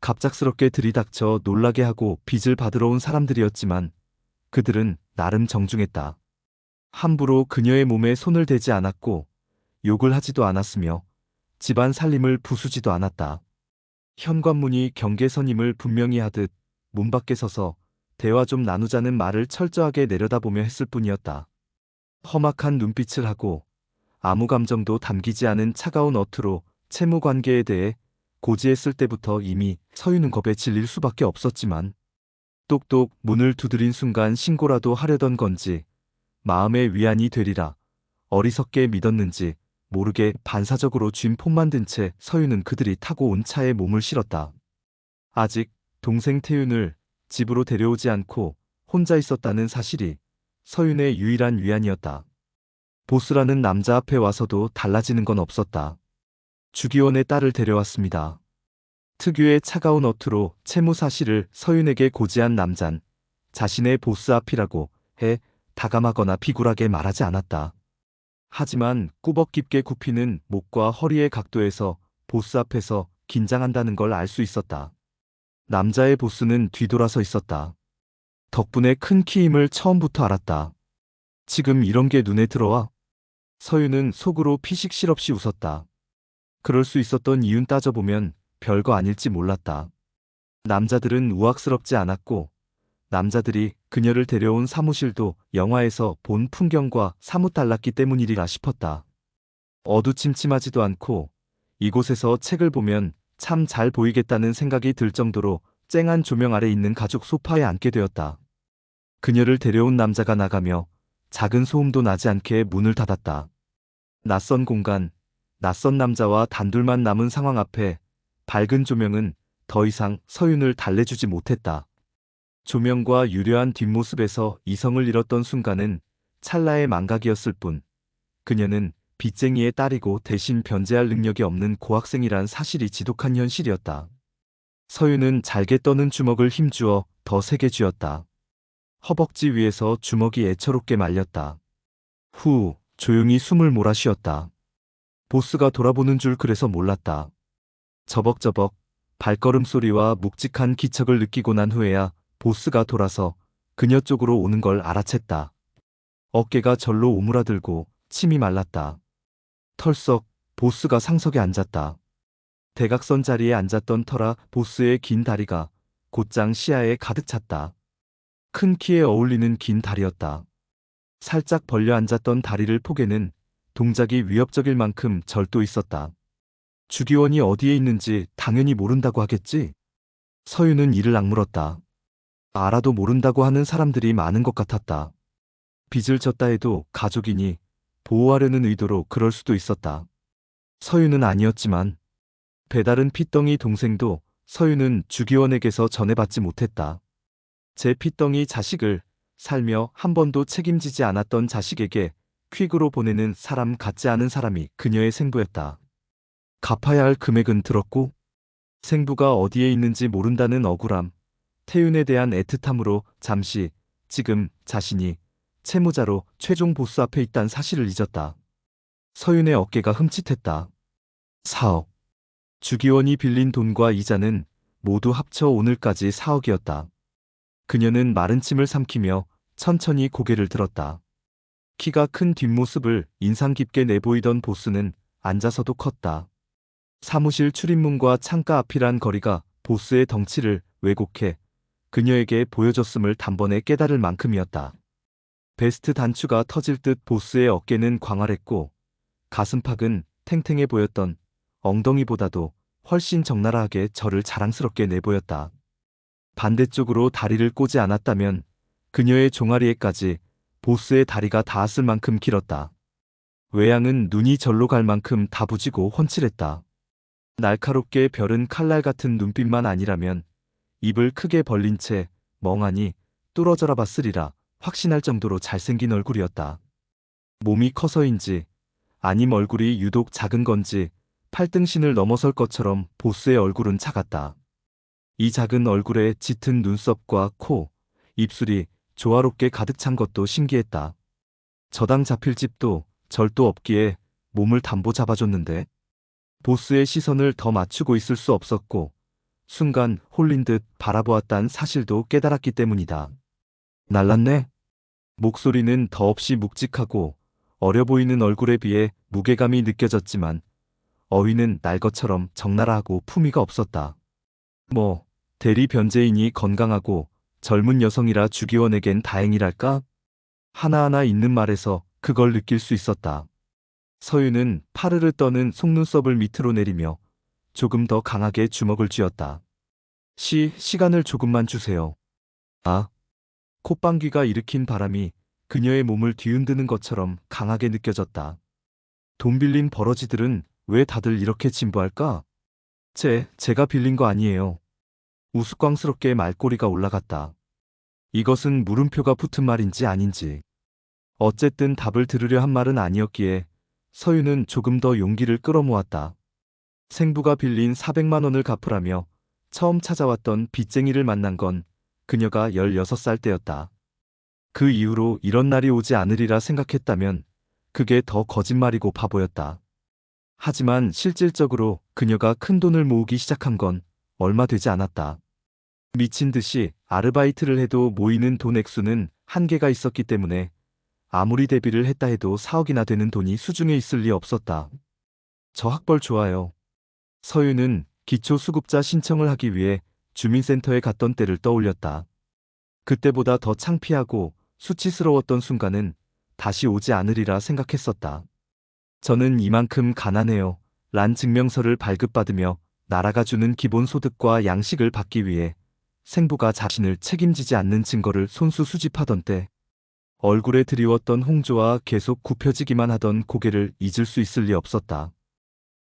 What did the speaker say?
갑작스럽게 들이닥쳐 놀라게 하고 빚을 받으러 온 사람들이었지만 그들은 나름 정중했다. 함부로 그녀의 몸에 손을 대지 않았고 욕을 하지도 않았으며 집안 살림을 부수지도 않았다. 현관문이 경계선임을 분명히 하듯 문 밖에 서서 대화 좀 나누자는 말을 철저하게 내려다보며 했을 뿐이었다. 험악한 눈빛을 하고 아무 감정도 담기지 않은 차가운 어투로 채무 관계에 대해 고지했을 때부터 이미 서유는 겁에 질릴 수밖에 없었지만 똑똑 문을 두드린 순간 신고라도 하려던 건지 마음의 위안이 되리라 어리석게 믿었는지 모르게 반사적으로 쥔 폰만 든 채 서유는 그들이 타고 온 차에 몸을 실었다. 아직 동생 태윤을 집으로 데려오지 않고 혼자 있었다는 사실이 서윤의 유일한 위안이었다. 보스라는 남자 앞에 와서도 달라지는 건 없었다. 주기원의 딸을 데려왔습니다. 특유의 차가운 어투로 채무 사실을 서윤에게 고지한 남잔 자신의 보스 앞이라고 해 다감하거나 비굴하게 말하지 않았다. 하지만 꾸벅 깊게 굽히는 목과 허리의 각도에서 보스 앞에서 긴장한다는 걸 알 수 있었다. 남자의 보스는 뒤돌아서 있었다. 덕분에 큰 키임을 처음부터 알았다. 지금 이런 게 눈에 들어와? 서윤은 속으로 피식 실없이 웃었다. 그럴 수 있었던 이유는 따져보면 별거 아닐지 몰랐다. 남자들은 우악스럽지 않았고 남자들이 그녀를 데려온 사무실도 영화에서 본 풍경과 사뭇 달랐기 때문이리라 싶었다. 어두침침하지도 않고 이곳에서 책을 보면 참 잘 보이겠다는 생각이 들 정도로 쨍한 조명 아래 있는 가죽 소파에 앉게 되었다. 그녀를 데려온 남자가 나가며 작은 소음도 나지 않게 문을 닫았다. 낯선 공간, 낯선 남자와 단둘만 남은 상황 앞에 밝은 조명은 더 이상 서윤을 달래주지 못했다. 조명과 유려한 뒷모습에서 이성을 잃었던 순간은 찰나의 망각이었을 뿐 그녀는 빚쟁이의 딸이고 대신 변제할 능력이 없는 고학생이란 사실이 지독한 현실이었다. 서윤은 잘게 떠는 주먹을 힘주어 더 세게 쥐었다. 허벅지 위에서 주먹이 애처롭게 말렸다. 후, 조용히 숨을 몰아쉬었다. 보스가 돌아보는 줄 그래서 몰랐다. 저벅저벅 발걸음 소리와 묵직한 기척을 느끼고 난 후에야 보스가 돌아서 그녀 쪽으로 오는 걸 알아챘다. 어깨가 절로 오므라들고 침이 말랐다. 털썩 보스가 상석에 앉았다. 대각선 자리에 앉았던 터라 보스의 긴 다리가 곧장 시야에 가득 찼다. 큰 키에 어울리는 긴 다리였다. 살짝 벌려 앉았던 다리를 포개는 동작이 위협적일 만큼 절도 있었다. 주기원이 어디에 있는지 당연히 모른다고 하겠지? 서윤은 이를 악물었다. 알아도 모른다고 하는 사람들이 많은 것 같았다. 빚을 졌다 해도 가족이니 보호하려는 의도로 그럴 수도 있었다. 서윤은 아니었지만 배다른 핏덩이 동생도 서윤은 주기원에게서 전해받지 못했다. 제 핏덩이 자식을 살며 한 번도 책임지지 않았던 자식에게 퀵으로 보내는 사람 같지 않은 사람이 그녀의 생부였다. 갚아야 할 금액은 들었고 생부가 어디에 있는지 모른다는 억울함, 태윤에 대한 애틋함으로 잠시 지금 자신이 채무자로 최종 보스 앞에 있다는 사실을 잊었다. 서윤의 어깨가 흠칫했다. 4억. 주기원이 빌린 돈과 이자는 모두 합쳐 오늘까지 4억이었다. 그녀는 마른 침을 삼키며 천천히 고개를 들었다. 키가 큰 뒷모습을 인상 깊게 내보이던 보스는 앉아서도 컸다. 사무실 출입문과 창가 앞이란 거리가 보스의 덩치를 왜곡해 그녀에게 보여줬음을 단번에 깨달을 만큼이었다. 베스트 단추가 터질 듯 보스의 어깨는 광활했고 가슴팍은 탱탱해 보였던 엉덩이보다도 훨씬 적나라하게 저를 자랑스럽게 내보였다. 반대쪽으로 다리를 꼬지 않았다면 그녀의 종아리에까지 보스의 다리가 닿았을 만큼 길었다. 외양은 눈이 절로 갈 만큼 다부지고 훤칠했다. 날카롭게 벼른 칼날 같은 눈빛만 아니라면 입을 크게 벌린 채 멍하니 뚫어져라 봤으리라 확신할 정도로 잘생긴 얼굴이었다. 몸이 커서인지 아님 얼굴이 유독 작은 건지 팔등신을 넘어설 것처럼 보스의 얼굴은 작았다. 이 작은 얼굴에 짙은 눈썹과 코, 입술이 조화롭게 가득 찬 것도 신기했다. 저당 잡힐 집도 절도 없기에 몸을 담보 잡아줬는데 보스의 시선을 더 맞추고 있을 수 없었고 순간 홀린 듯 바라보았단 사실도 깨달았기 때문이다. 날랐네? 목소리는 더없이 묵직하고 어려 보이는 얼굴에 비해 무게감이 느껴졌지만 어휘는 날 것처럼 적나라하고 품위가 없었다. 뭐, 대리 변제인이 건강하고 젊은 여성이라 주기원에겐 다행이랄까? 하나하나 있는 말에서 그걸 느낄 수 있었다. 서윤은 파르르 떠는 속눈썹을 밑으로 내리며 조금 더 강하게 주먹을 쥐었다. 시간을 조금만 주세요. 아, 콧방귀가 일으킨 바람이 그녀의 몸을 뒤흔드는 것처럼 강하게 느껴졌다. 돈 빌린 버러지들은 왜 다들 이렇게 진부할까? 제가 빌린 거 아니에요. 우스꽝스럽게 말꼬리가 올라갔다. 이것은 물음표가 붙은 말인지 아닌지. 어쨌든 답을 들으려 한 말은 아니었기에 서윤은 조금 더 용기를 끌어모았다. 생부가 빌린 400만 원을 갚으라며 처음 찾아왔던 빚쟁이를 만난 건 그녀가 16살 때였다. 그 이후로 이런 날이 오지 않으리라 생각했다면 그게 더 거짓말이고 바보였다. 하지만 실질적으로 그녀가 큰 돈을 모으기 시작한 건 얼마 되지 않았다. 미친 듯이 아르바이트를 해도 모이는 돈 액수는 한계가 있었기 때문에 아무리 대비를 했다 해도 4억이나 되는 돈이 수중에 있을 리 없었다. 저 학벌 좋아요. 서윤은 기초수급자 신청을 하기 위해 주민센터에 갔던 때를 떠올렸다. 그때보다 더 창피하고 수치스러웠던 순간은 다시 오지 않으리라 생각했었다. 저는 이만큼 가난해요. 란 증명서를 발급받으며 나라가 주는 기본소득과 양식을 받기 위해 생부가 자신을 책임지지 않는 증거를 손수 수집하던 때 얼굴에 드리웠던 홍조와 계속 굽혀지기만 하던 고개를 잊을 수 있을 리 없었다.